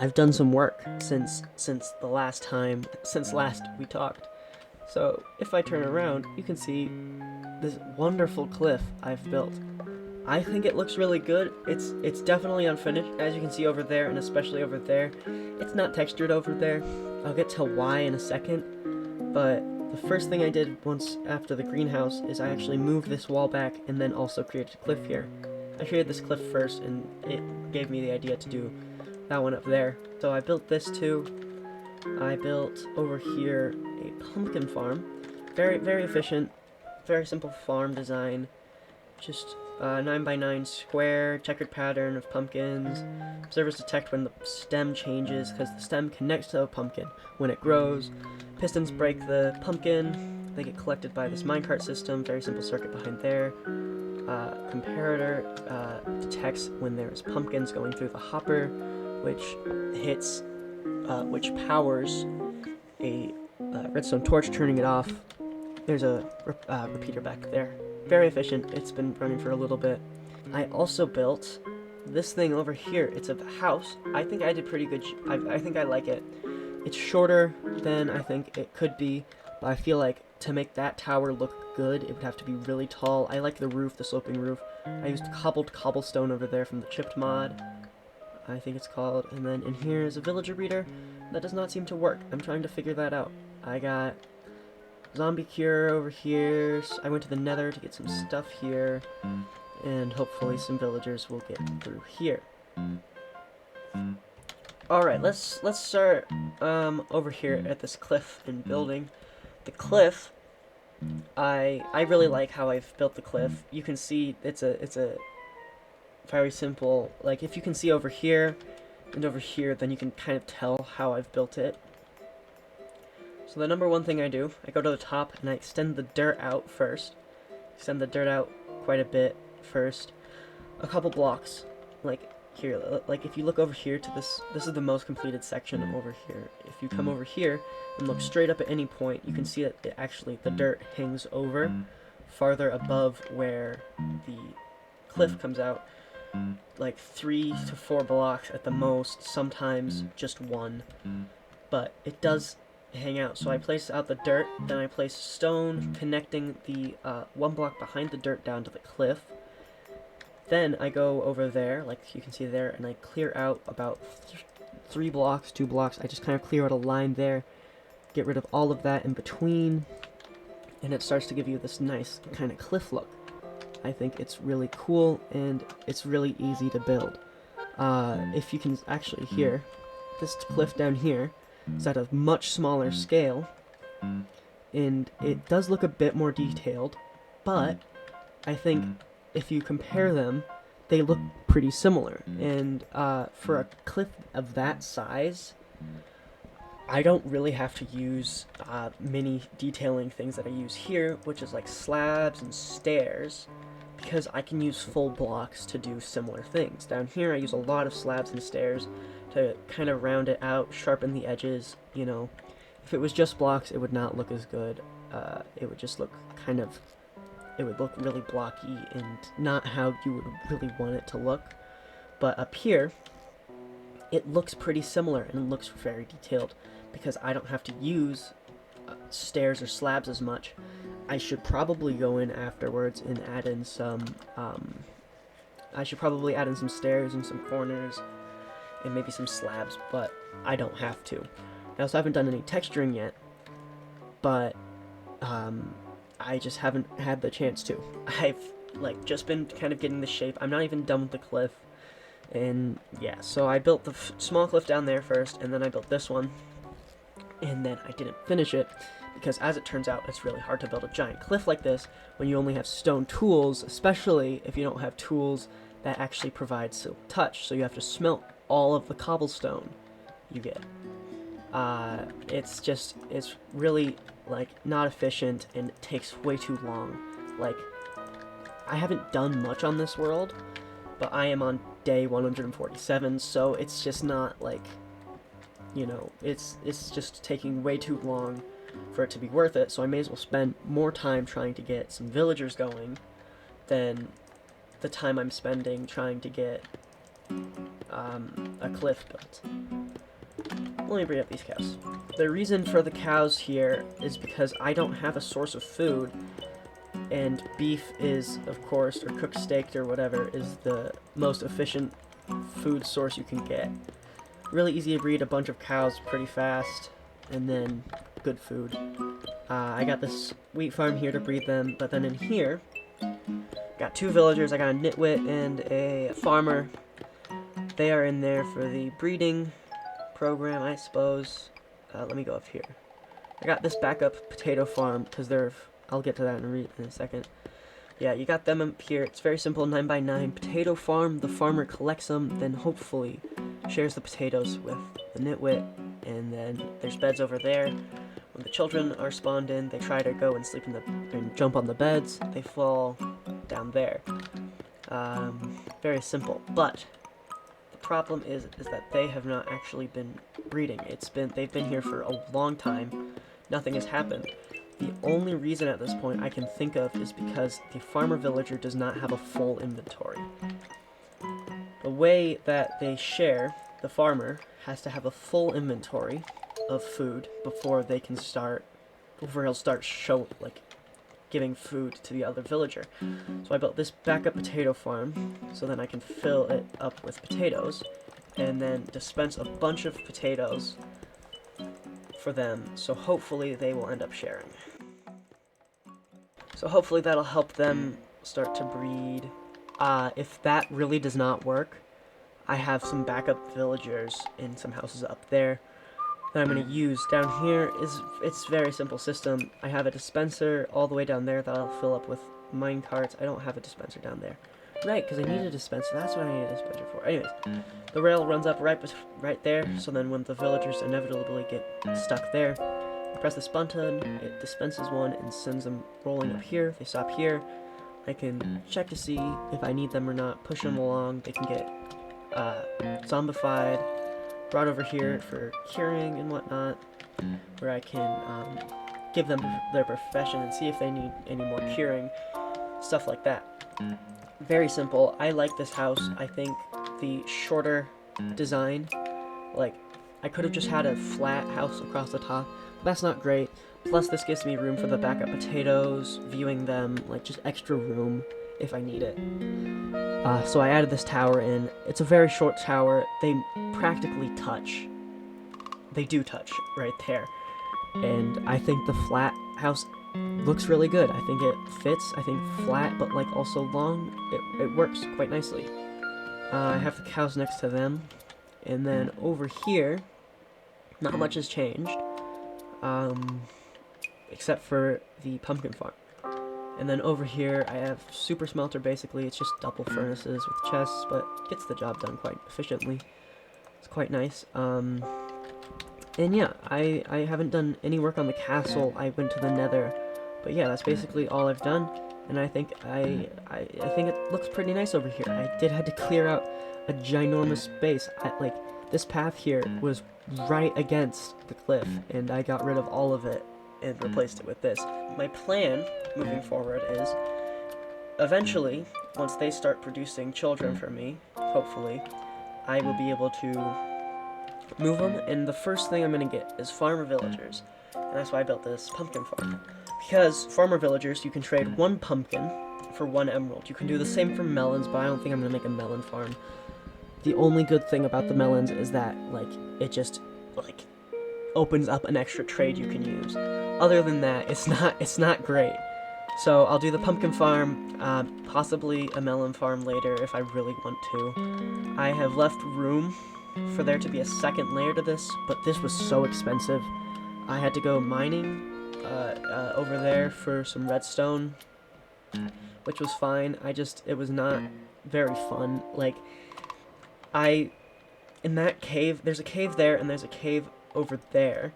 I've done some work since last we talked. So if I turn around, you can see this wonderful cliff I've built. I think it looks really good. It's definitely unfinished, as you can see over there, and especially over there. It's not textured over there. I'll get to why in a second, but the first thing I did once after the greenhouse is I actually moved this wall back and then also created a cliff here. I created this cliff first, and it gave me the idea to do that one up there. So I built this too. I built over here a pumpkin farm. Very, very efficient, very simple farm design. Just 9 by 9 square, checkered pattern of pumpkins. Observers detect when the stem changes, because the stem connects to a pumpkin when it grows. Pistons break the pumpkin. They get collected by this minecart system. Very simple circuit behind there. Comparator detects when there's pumpkins going through the hopper, which powers a redstone torch, turning it off. There's a repeater back there. Very efficient. It's been running for a little bit. I also built this thing over here. It's a house. I think I did pretty good. I think I like it. It's shorter than I think it could be, but I feel like to make that tower look good, it would have to be really tall. I like the roof, the sloping roof. I used cobblestone over there from the chipped mod, I think it's called. And then in here is a villager breeder. That does not seem to work. I'm trying to figure that out. I got zombie cure over here. I went to the nether to get some stuff here, and hopefully some villagers will get through here. Alright, let's start over here at this cliff and building. The cliff, I really like how I've built the cliff. You can see it's a very simple, like if you can see over here and over here, then you can kind of tell how I've built it. So the number one thing I do, I go to the top and I extend the dirt out first. Extend the dirt out quite a bit first. A couple blocks, like here, like if you look over here to this is the most completed section over here. If you come over here and look straight up at any point, you can see that the dirt hangs over farther above where the cliff comes out. Like 3 to 4 blocks at the most, sometimes just 1. But it does hang out. So I place out the dirt, then I place stone connecting the 1 block behind the dirt down to the cliff. Then I go over there, like you can see there, and I clear out about 3 blocks, 2 blocks. I just kind of clear out a line there, get rid of all of that in between, and it starts to give you this nice kind of cliff look. I think it's really cool, and it's really easy to build. If you can actually hear, this cliff down here is at a much smaller scale, and it does look a bit more detailed, but I think if you compare them, they look pretty similar. And for a cliff of that size, I don't really have to use many detailing things that I use here, which is like slabs and stairs, because I can use full blocks to do similar things. Down here I use a lot of slabs and stairs to kind of round it out, sharpen the edges, you know. If it was just blocks, it would not look as good. It would just look it would look really blocky and not how you would really want it to look. But up here, it looks pretty similar and it looks very detailed because I don't have to use stairs or slabs as much. I should probably go in afterwards and add in some, some stairs and some corners and maybe some slabs, but I don't have to. I also haven't done any texturing yet, but I just haven't had the chance to. I've just been kind of getting the shape. I'm not even done with the cliff. And yeah, so I built the small cliff down there first, and then I built this one, and then I didn't finish it because, as it turns out, it's really hard to build a giant cliff like this when you only have stone tools, especially if you don't have tools that actually provide silk touch. So you have to smelt all of the cobblestone you get. It's really not efficient, and it takes way too long. I haven't done much on this world, but I am on day 147, so it's just not it's just taking way too long for it to be worth it, so I may as well spend more time trying to get some villagers going than the time I'm spending trying to get a cliff built. Let me bring up these cows. The reason for the cows here is because I don't have a source of food, and beef is, of course, or cooked steak or whatever, is the most efficient food source you can get. Really easy to breed a bunch of cows pretty fast, and then good food. I got this wheat farm here to breed them, but then in here, got 2 villagers. I got a nitwit and a farmer. They are in there for the breeding program, I suppose. Let me go up here. I got this backup potato farm because I'll get to that in a second. Yeah, you got them up here. It's very simple, 9x9 potato farm. The farmer collects them, then hopefully shares the potatoes with the nitwit, and then there's beds over there. When the children are spawned in, they try to go and sleep and jump on the beds. They fall down there. Very simple, but the problem is that they have not actually been breeding. They've been here for a long time. Nothing has happened. The only reason at this point I can think of is because the farmer villager does not have a full inventory. The way that they share, the farmer has to have a full inventory of food before he'll start giving food to the other villager. So I built this backup potato farm so then I can fill it up with potatoes and then dispense a bunch of potatoes for them, so hopefully they will end up sharing. So hopefully that'll help them start to breed. If that really does not work, I have some backup villagers in some houses up there that I'm going to use. Down here it's a very simple system. I have a dispenser all the way down there that I'll fill up with mine carts. I don't have a dispenser down there. Right, because I need a dispenser. That's what I need a dispenser for. Anyways, the rail runs up right there, so then when the villagers inevitably get stuck there, I press this button, it dispenses one and sends them rolling up here. They stop here. I can check to see if I need them or not, push them along. They can get zombified, brought over here for curing and whatnot, where I can give them their profession and see if they need any more curing, stuff like that. Very simple. I like this house. I think the shorter design, like, I could have just had a flat house across the top. That's not great. Plus, this gives me room for the backup potatoes, viewing them, like, just extra room if I need it. So I added this tower in. It's a very short tower. They practically touch. They do touch right there. And I think the flat house looks really good. I think it fits. I think flat, but like also long. It works quite nicely. I have the cows next to them. And then over here, not much has changed. Except for the pumpkin farm. And then over here, I have super smelter, basically. It's just double furnaces with chests, but gets the job done quite efficiently. It's quite nice. And yeah, I haven't done any work on the castle. I went to the nether. But yeah, that's basically all I've done. And I think I think it looks pretty nice over here. I did have to clear out a ginormous space. Like, this path here was right against the cliff, and I got rid of all of it and replaced it with this. My plan moving forward is eventually, once they start producing children for me, hopefully, I will be able to move them, and the first thing I'm going to get is farmer villagers. And that's why I built this pumpkin farm. Because farmer villagers, you can trade 1 pumpkin for 1 emerald. You can do the same for melons, but I don't think I'm going to make a melon farm. The only good thing about the melons is that, like, it just, like, opens up an extra trade you can use. Other than that, it's not great. So I'll do the pumpkin farm, possibly a melon farm later if I really want to. I have left room for there to be a second layer to this, but this was so expensive. I had to go mining over there for some redstone, which was fine. It was not very fun. Like, in that cave, there's a cave there and there's a cave over there.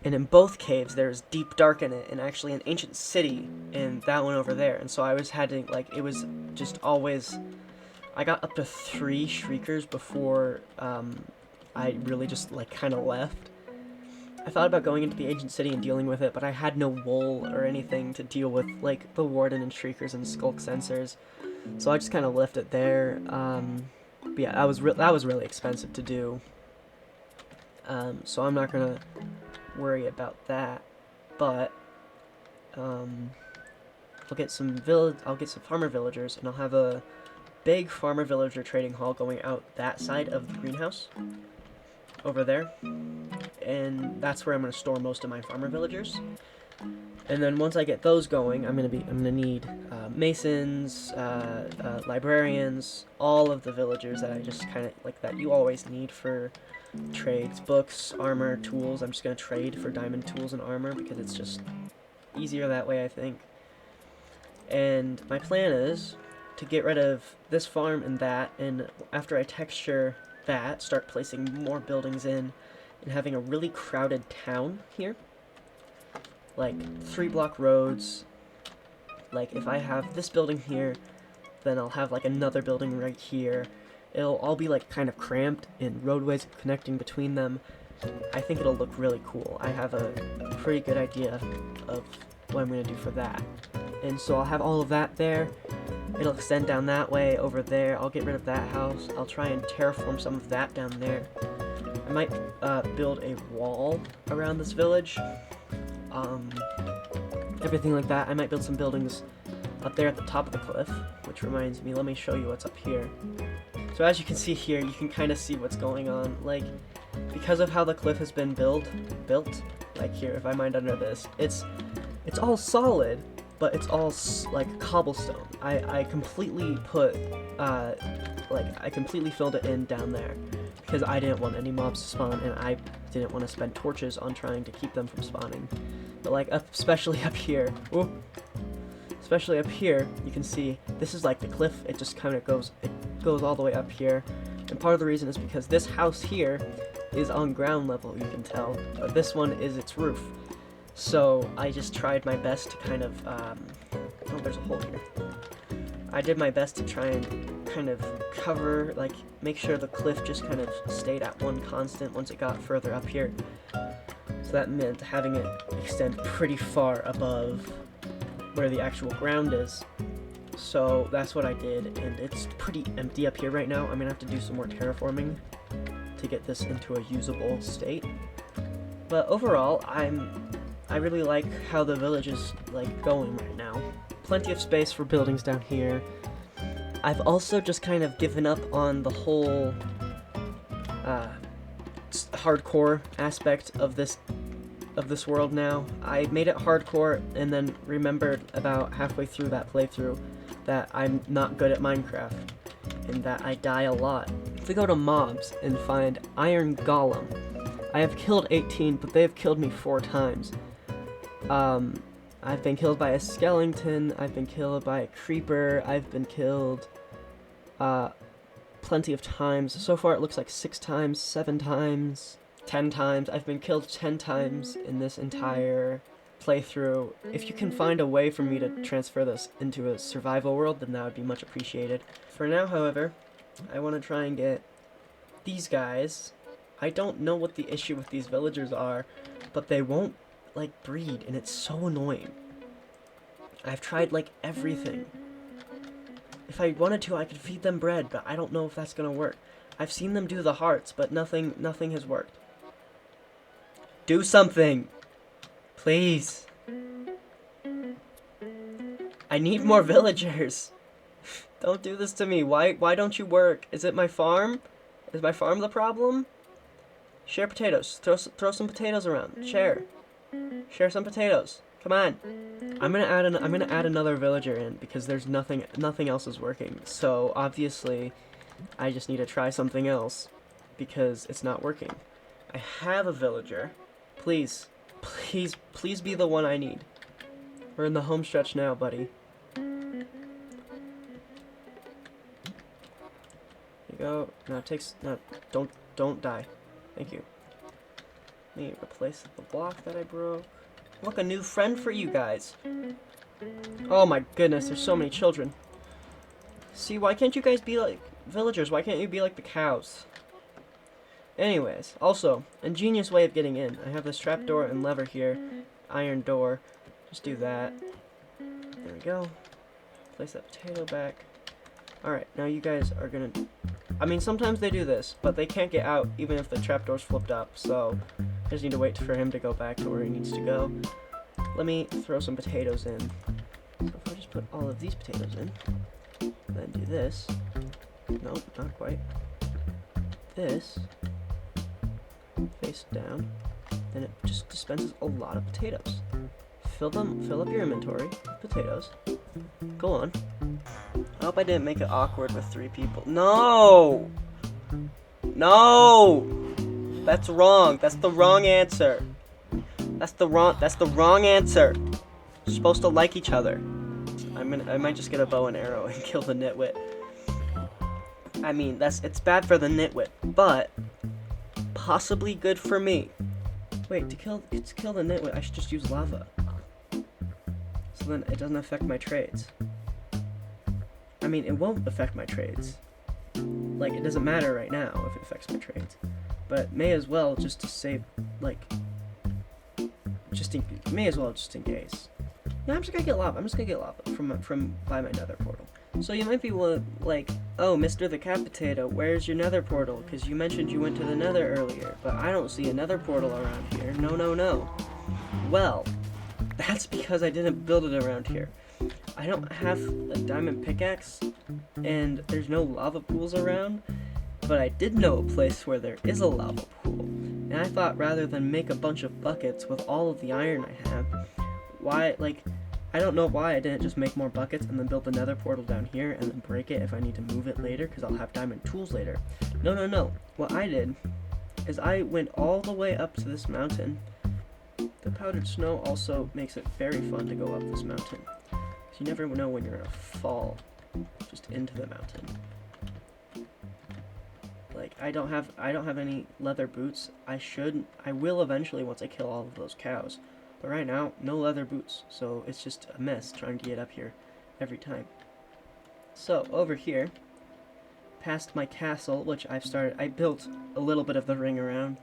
And in both caves, there's deep dark in it, and actually an ancient city in that one over there. And so I it was just always, I got up to 3 shriekers before I really just, like, kind of left. I thought about going into the ancient city and dealing with it, but I had no wool or anything to deal with, like, the warden and shriekers and skulk sensors. So I just kind of left it there. But yeah, that was really expensive to do. So I'm not gonna worry about that. But I'll get some farmer villagers, and I'll have a big farmer villager trading hall going out that side of the greenhouse over there, and that's where I'm gonna store most of my farmer villagers. And then once I get those going, I'm gonna need masons, librarians, all of the villagers that I just kind of like that you always need for trades, books, armor, tools. I'm just gonna trade for diamond tools and armor because it's just easier that way, I think. And my plan is to get rid of this farm and that, and after I texture that, start placing more buildings in and having a really crowded town here. Like 3-block roads. Like if I have this building here, then I'll have like another building right here. It'll all be like kind of cramped and roadways connecting between them. I think it'll look really cool. I have a pretty good idea of what I'm going to do for that. And so I'll have all of that there. It'll extend down that way, over there. I'll get rid of that house. I'll try and terraform some of that down there. I might build a wall around this village. Everything like that. I might build some buildings up there at the top of the cliff, which reminds me, let me show you what's up here. So as you can see here, you can kind of see what's going on. Like, because of how the cliff has been built, like here, if I mine under this, it's all solid, but it's all like cobblestone. I completely put, I completely filled it in down there because I didn't want any mobs to spawn, and I didn't want to spend torches on trying to keep them from spawning. But like, especially up here, especially up here, you can see this is like the cliff. It just kind of goes all the way up here, and part of the reason is because this house here is on ground level, you can tell, but this one is its roof. So I just tried my best to kind of, oh, there's a hole here. I did my best to try and kind of cover, like, make sure the cliff just kind of stayed at one constant once it got further up here. So that meant having it extend pretty far above where the actual ground is. So that's what I did, and it's pretty empty up here right now. I'm gonna have to do some more terraforming to get this into a usable state. But overall, I really like how the village is like going right now. Plenty of space for buildings down here. I've also just kind of given up on the whole hardcore aspect of this world now. I made it hardcore and then remembered about halfway through that playthrough that I'm not good at Minecraft and that I die a lot. If we go to mobs and find Iron Golem, I have killed 18, but they have killed me 4 times. I've been killed by a skeleton, I've been killed by a creeper, I've been killed plenty of times. So far it looks like 6 times, 7 times, 10 times. I've been killed 10 times in this entire playthrough. If you can find a way for me to transfer this into a survival world, then that would be much appreciated. For now, however, I want to try and get these guys. I don't know what the issue with these villagers are, but they won't like breed, and it's so annoying. I've tried like everything. If I wanted to, I could feed them bread, but I don't know if that's gonna work. I've seen them do the hearts, but nothing has worked. Do something, please. I need more villagers. Don't do this to me. Why don't you work? Is it my farm? Is my farm the problem? Share potatoes. Throw some potatoes around. Share some potatoes. Come on. I'm gonna add another villager in because there's nothing else is working. So obviously, I just need to try something else because it's not working. I have a villager. Please be the one I need. We're in the home stretch now, buddy. There you go. No, it takes no. Don't die. Thank you. Let me replace the block that I broke. Look, a new friend for you guys. Oh my goodness, there's so many children. See, why can't you guys be like villagers? Why can't you be like the cows? Anyways, also, ingenious way of getting in. I have this trapdoor and lever here. Iron door. Just do that. There we go. Place that potato back. Alright, now you guys are gonna I mean, sometimes they do this, but they can't get out even if the trapdoor's flipped up, so I just need to wait for him to go back to where he needs to go. Let me throw some potatoes in. So if I just put all of these potatoes in, then do this. Nope, not quite. This, face down, then it just dispenses a lot of potatoes. Fill up your inventory with potatoes. Go on. I hope I didn't make it awkward with 3 people. No! No! That's wrong. That's the wrong answer. That's the wrong answer. You're supposed to like each other. I might just get a bow and arrow and kill the nitwit. I mean, it's bad for the nitwit, but possibly good for me. Wait, to kill the nitwit, I should just use lava. So then it doesn't affect my trades. I mean, it won't affect my trades. Like, it doesn't matter right now if it affects my trades. But may as well just to save, like, may as well just in case. Yeah, I'm just gonna get lava from by my nether portal. So you might be like, oh, Mr. the Cat Potato, where's your nether portal? Because you mentioned you went to the nether earlier, but I don't see a nether portal around here. No. Well, that's because I didn't build it around here. I don't have a diamond pickaxe, and there's no lava pools around, but I did know a place where there is a lava pool. And I thought rather than make a bunch of buckets with all of the iron I have, I don't know why I didn't just make more buckets and then build the nether portal down here and then break it if I need to move it later, because I'll have diamond tools later. No. What I did is I went all the way up to this mountain. The powdered snow also makes it very fun to go up this mountain. Because you never know when you're gonna fall just into the mountain. Like, I don't have any leather boots. I will eventually once I kill all of those cows. But right now, no leather boots, so it's just a mess trying to get up here every time. So, over here, past my castle, which I built a little bit of the ring around,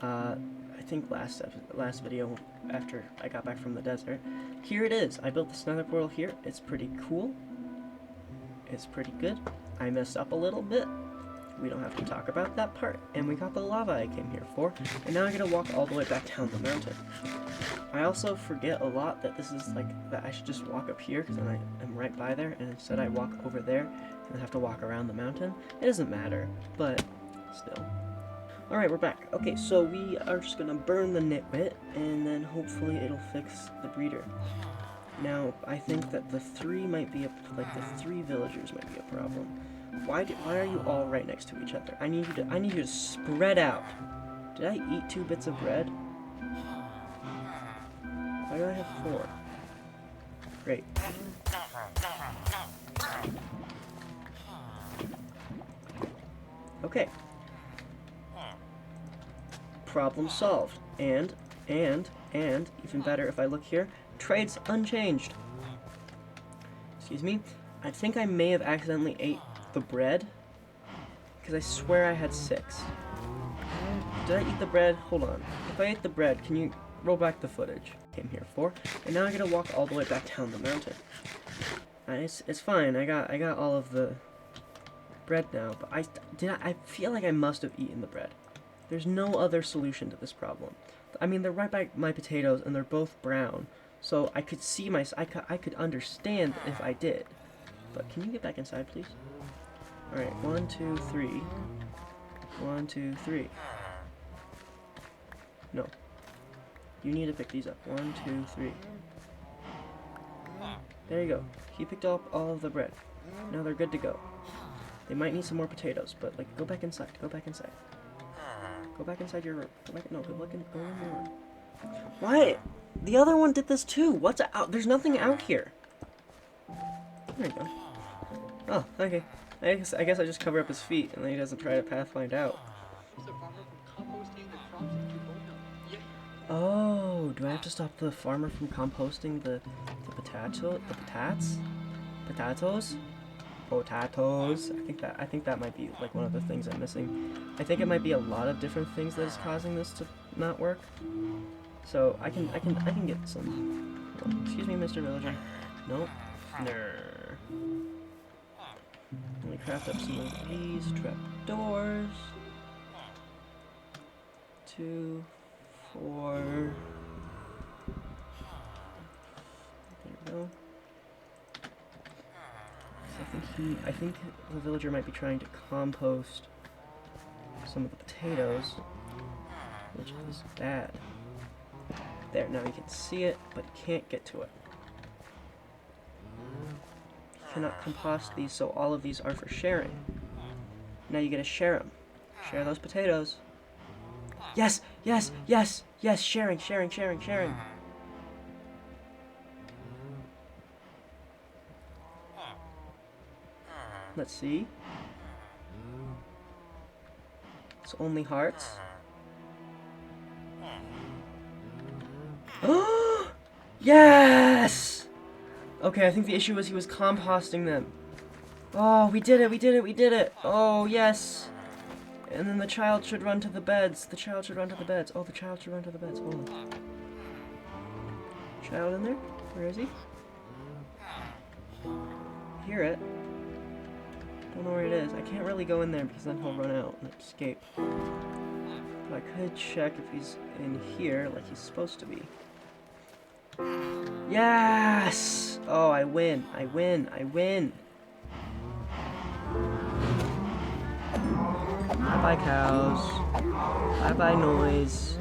I think last video after I got back from the desert. Here it is. I built this nether portal here. It's pretty cool. It's pretty good. I messed up a little bit. We don't have to talk about that part. And we got the lava I came here for. And now I gotta walk all the way back down the mountain. I also forget a lot that this is like, that I should just walk up here because then I am right by there, and instead I walk over there and have to walk around the mountain. It doesn't matter, but still. Alright, we're back. Okay, so we are just gonna burn the nitwit, and then hopefully it'll fix the breeder. Now, I think that the 3 villagers might be a problem. Why are you all right next to each other? I need you to spread out. Did I eat 2 bits of bread? Why do I have 4? Great. Okay. Problem solved. And even better if I look here, trades unchanged. Excuse me. I think I may have accidentally ate the bread, because I swear I had 6. Did I eat the bread? Hold on. If I ate the bread, can you roll back the footage? Came here for, and now I gotta walk all the way back down the mountain. It's fine. I got all of the bread now, but I feel like I must have eaten the bread. There's no other solution to this problem. I mean, they're right by my potatoes, and they're both brown, so I could see I could understand if I did. But can you get back inside, please? Alright, 1, 2, 3. 1, 2, 3. No. You need to pick these up. 1, 2, 3. There you go. He picked up all of the bread. Now they're good to go. They might need some more potatoes, but, like, go back inside. Go back inside. Go back inside your room. Go in your room. What? The other one did this too. What's out? There's nothing out here. There you go. Oh, okay. I guess I just cover up his feet, and then he doesn't try to pathfind out. Oh, do I have to stop the farmer from composting the potatoes? Potatoes. I think that might be like one of the things I'm missing. I think it might be a lot of different things that is causing this to not work. So I can get some. Oh, excuse me, Mr. Villager. Nope. Let me definitely craft up some of these trapdoors. 2, 4. There we go. So I think the villager might be trying to compost some of the potatoes, which is bad. There, now you can see it, but you can't get to it. You cannot compost these, so all of these are for sharing. Now you gotta share them. Share those potatoes. Yes, yes, yes, yes, sharing, sharing, sharing, sharing. Let's see. It's only hearts. Oh, yes! Okay, I think the issue was he was composting them. Oh, we did it, we did it, we did it. Oh, yes. And then the child should run to the beds. The child should run to the beds. Oh, the child should run to the beds. Hold on. Child in there? Where is he? Hear it. Don't know where it is. I can't really go in there because then he'll run out and escape. But I could check if he's in here like he's supposed to be. Yes! Oh, I win. I win. I win. Bye-bye, cows. Bye-bye, noise.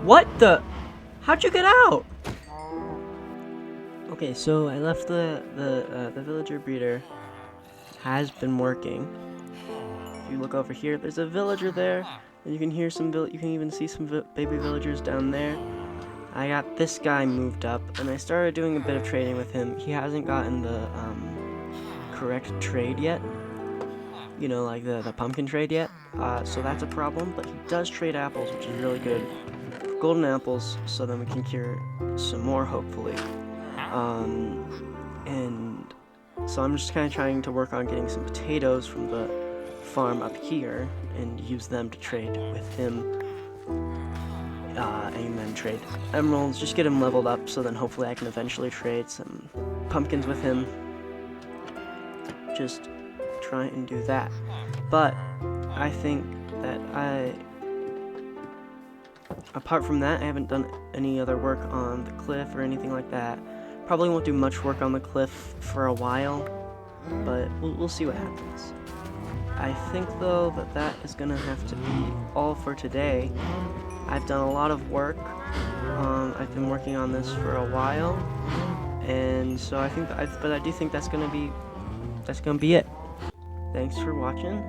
What the? How'd you get out? Okay, so I left the villager breeder. Has been working. If you look over here, there's a villager there, and you can hear some. You can even see some baby villagers down there. I got this guy moved up, and I started doing a bit of trading with him. He hasn't gotten the correct trade yet. You know, like the pumpkin trade yet. So that's a problem. But he does trade apples, which is really good. Golden apples, so then we can cure some more, hopefully. And so I'm just kind of trying to work on getting some potatoes from the farm up here and use them to trade with him. And then trade emeralds, just get him leveled up, so then hopefully I can eventually trade some pumpkins with him. Just try and do that. But I think that apart from that, I haven't done any other work on the cliff or anything like that. Probably won't do much work on the cliff for a while, but we'll see what happens. I think, though, that is going to have to be all for today. I've done a lot of work. I've been working on this for a while, and so I think but I do think that's going to be it. Thanks for watching.